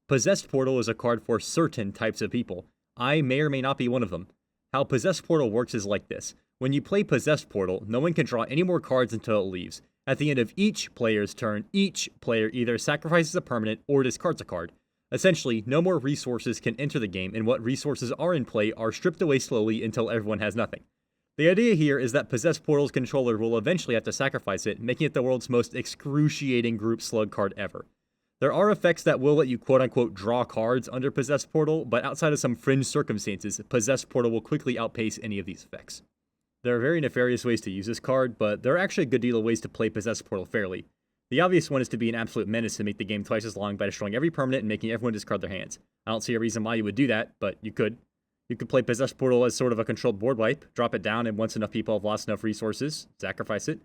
Possessed Portal is a card for certain types of people. I may or may not be one of them. How Possessed Portal works is like this. When you play Possessed Portal, no one can draw any more cards until it leaves. At the end of each player's turn, each player either sacrifices a permanent or discards a card. Essentially, no more resources can enter the game, and what resources are in play are stripped away slowly until everyone has nothing. The idea here is that Possessed Portal's controller will eventually have to sacrifice it, making it the world's most excruciating group slug card ever. There are effects that will let you quote-unquote draw cards under Possessed Portal, but outside of some fringe circumstances, Possessed Portal will quickly outpace any of these effects. There are very nefarious ways to use this card, but there are actually a good deal of ways to play Possessed Portal fairly. The obvious one is to be an absolute menace and make the game twice as long by destroying every permanent and making everyone discard their hands. I don't see a reason why you would do that, but you could. You could play Possessed Portal as sort of a controlled board wipe, drop it down, and once enough people have lost enough resources, sacrifice it.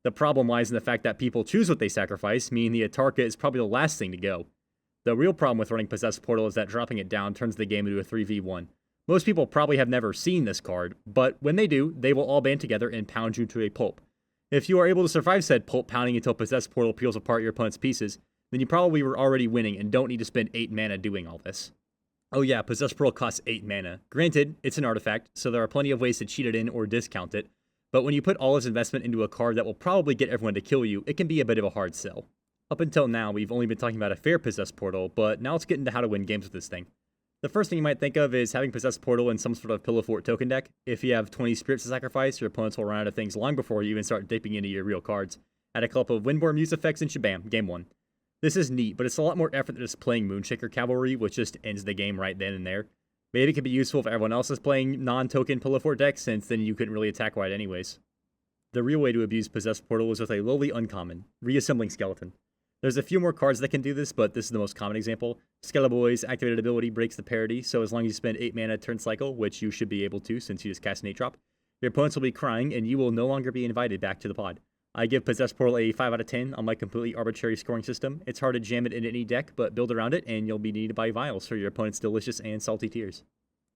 The problem lies in the fact that people choose what they sacrifice, meaning the Atarka is probably the last thing to go. The real problem with running Possessed Portal is that dropping it down turns the game into a 3v1. Most people probably have never seen this card, but when they do, they will all band together and pound you to a pulp. If you are able to survive said pulp pounding until Possessed Portal peels apart your opponent's pieces, then you probably were already winning and don't need to spend 8 mana doing all this. Oh yeah, Possessed Portal costs 8 mana. Granted, it's an artifact, so there are plenty of ways to cheat it in or discount it, but when you put all this investment into a card that will probably get everyone to kill you, it can be a bit of a hard sell. Up until now, we've only been talking about a fair Possessed Portal, but now let's get into how to win games with this thing. The first thing you might think of is having Possessed Portal in some sort of Pillow Fort token deck. If you have 20 spirits to sacrifice, your opponents will run out of things long before you even start dipping into your real cards. Add a couple of Windborne Muse effects and shabam, game 1. This is neat, but it's a lot more effort than just playing Moonshaker Cavalry, which just ends the game right then and there. Maybe it could be useful if everyone else is playing non-token Pillow Fort decks, since then you couldn't really attack wide anyways. The real way to abuse Possessed Portal is with a lowly uncommon, Reassembling Skeleton. There's a few more cards that can do this, but this is the most common example. Skeleboy's activated ability breaks the parity, so as long as you spend 8 mana turn cycle, which you should be able to since you just cast an 8-drop, your opponents will be crying and you will no longer be invited back to the pod. I give Possessed Portal a 5 out of 10 on my completely arbitrary scoring system. It's hard to jam it in any deck, but build around it and you'll be needed by vials for your opponent's delicious and salty tears.